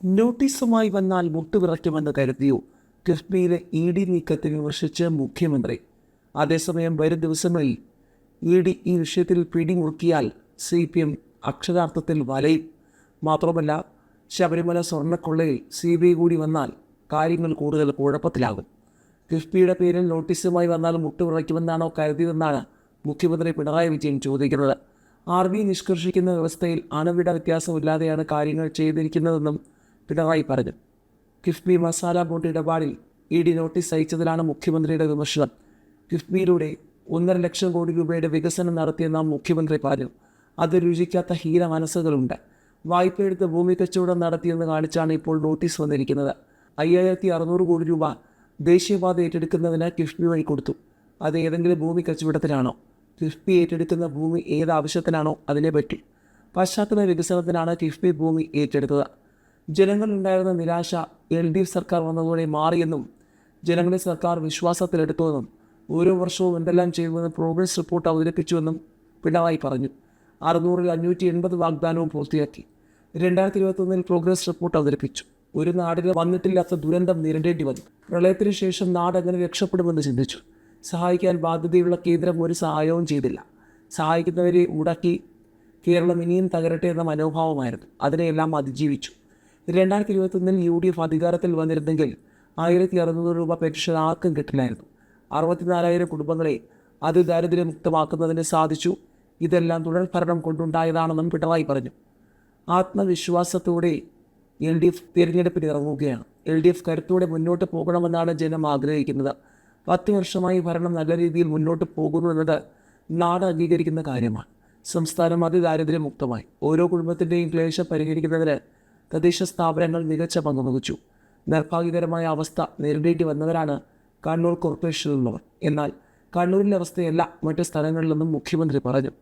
നോട്ടീസുമായി വന്നാൽ മുട്ടുവിറയ്ക്കുമെന്ന് കരുതിയോ? കിഫ്ബിയിലെ E D നീക്കത്തെ വിമർശിച്ച് മുഖ്യമന്ത്രി. അതേസമയം വരും ദിവസങ്ങളിൽ ഇ ഡി ഈ വിഷയത്തിൽ പിടിമുറുക്കിയാൽ CPM അക്ഷരാർത്ഥത്തിൽ വലയും. മാത്രമല്ല, ശബരിമല സ്വർണ്ണക്കൊള്ളയിൽ CBI കൂടി വന്നാൽ കാര്യങ്ങൾ കൂടുതൽ കുഴപ്പത്തിലാകും. കിഫ്ബിയുടെ പേരിൽ നോട്ടീസുമായി വന്നാൽ മുട്ടുവിറയ്ക്കുമെന്നാണോ കരുതിയതെന്നാണ് മുഖ്യമന്ത്രി പിണറായി വിജയൻ ചോദിക്കുന്നത്. RBI നിഷ്കർഷിക്കുന്ന വ്യവസ്ഥയിൽ അണുവിട വ്യത്യാസമില്ലാതെയാണ് കാര്യങ്ങൾ ചെയ്തിരിക്കുന്നതെന്നും പിണറായി പറഞ്ഞു. കിഫ്ബി മസാല ബോണ്ട് ഇടപാടിൽ ED നോട്ടീസ് അയച്ചതിലാണ് മുഖ്യമന്ത്രിയുടെ വിമർശനം. കിഫ്ബിയിലൂടെ 1.5 ലക്ഷം കോടി രൂപയുടെ വികസനം നടത്തിയെന്ന മുഖ്യമന്ത്രി പറഞ്ഞു. അത് രുചിക്കാത്ത ഹീന മനസ്സുകളുണ്ട്. വായ്പയെടുത്ത് ഭൂമി കച്ചവടം നടത്തിയെന്ന് കാണിച്ചാണ് ഇപ്പോൾ നോട്ടീസ് വന്നിരിക്കുന്നത്. 5600 കോടി രൂപ ദേശീയപാത ഏറ്റെടുക്കുന്നതിന് കിഫ്ബി വഴി കൊടുത്തു. അത് ഏതെങ്കിലും ഭൂമി കച്ചവടത്തിനാണോ? കിഫ്ബി ഏറ്റെടുക്കുന്ന ഭൂമി ഏതാവശ്യത്തിനാണോ അതിനെപ്പറ്റി. പശ്ചാത്തല വികസനത്തിനാണ് കിഫ്ബി ഭൂമി ഏറ്റെടുത്തത്. ജനങ്ങളുണ്ടായിരുന്ന നിരാശ LDF സർക്കാർ വന്നതോടെ മാറിയെന്നും ജനങ്ങളെ സർക്കാർ വിശ്വാസത്തിലെടുത്തുവെന്നും ഓരോ വർഷവും എന്തെല്ലാം ചെയ്യുമെന്ന് പ്രോഗ്രസ് റിപ്പോർട്ട് അവതരിപ്പിച്ചുവെന്നും പിണറായി പറഞ്ഞു. 600-ൽ 580 വാഗ്ദാനവും പൂർത്തിയാക്കി. 2021-ൽ പ്രോഗ്രസ് റിപ്പോർട്ട് അവതരിപ്പിച്ചു. ഒരു നാടിന് വന്നിട്ടില്ലാത്ത ദുരന്തം നേരിടേണ്ടി വന്നു. പ്രളയത്തിന് ശേഷം നാട് എങ്ങനെ രക്ഷപ്പെടുമെന്ന് ചിന്തിച്ചു. സഹായിക്കാൻ ബാധ്യതയുള്ള കേന്ദ്രം ഒരു സഹായവും ചെയ്തില്ല. സഹായിക്കുന്നവരെ മുടക്കി കേരളം ഇനിയും തകരട്ടെ എന്ന മനോഭാവമായിരുന്നു. അതിനെയെല്ലാം അതിജീവിച്ചു. 2021-ൽ UDF അധികാരത്തിൽ വന്നിരുന്നെങ്കിൽ 1600 രൂപ പെൻഷൻ ആർക്കും കിട്ടില്ലായിരുന്നു. 64,000 കുടുംബങ്ങളെ അതിദാരിദ്ര്യമുക്തമാക്കുന്നതിന് സാധിച്ചു. ഇതെല്ലാം തുടർ ഭരണം കൊണ്ടുണ്ടായതാണെന്നും പിണറായി പറഞ്ഞു. ആത്മവിശ്വാസത്തോടെ LDF തിരഞ്ഞെടുപ്പിന് ഇറങ്ങുകയാണ്. LDF കരുത്തോടെ മുന്നോട്ട് പോകണമെന്നാണ് ജനം ആഗ്രഹിക്കുന്നത്. 10 വർഷമായി ഭരണം നല്ല രീതിയിൽ മുന്നോട്ട് പോകുന്നു എന്നത് നാട് അംഗീകരിക്കുന്ന കാര്യമാണ്. സംസ്ഥാനം അതിദാരിദ്ര്യമുക്തമായി. ഓരോ കുടുംബത്തിൻ്റെയും ക്ലേശം പരിഹരിക്കുന്നതിന് തദ്ദേശ സ്ഥാപനങ്ങൾ മികച്ച പങ്ക് വഹിച്ചു. നിർഭാഗ്യകരമായ അവസ്ഥ നേരിടേണ്ടി വന്നവരാണ് കണ്ണൂർ കോർപ്പറേഷനിലുള്ളവർ. എന്നാൽ കണ്ണൂരിലെ അവസ്ഥയല്ല മറ്റ് സ്ഥലങ്ങളിലെന്നും മുഖ്യമന്ത്രി പറഞ്ഞു.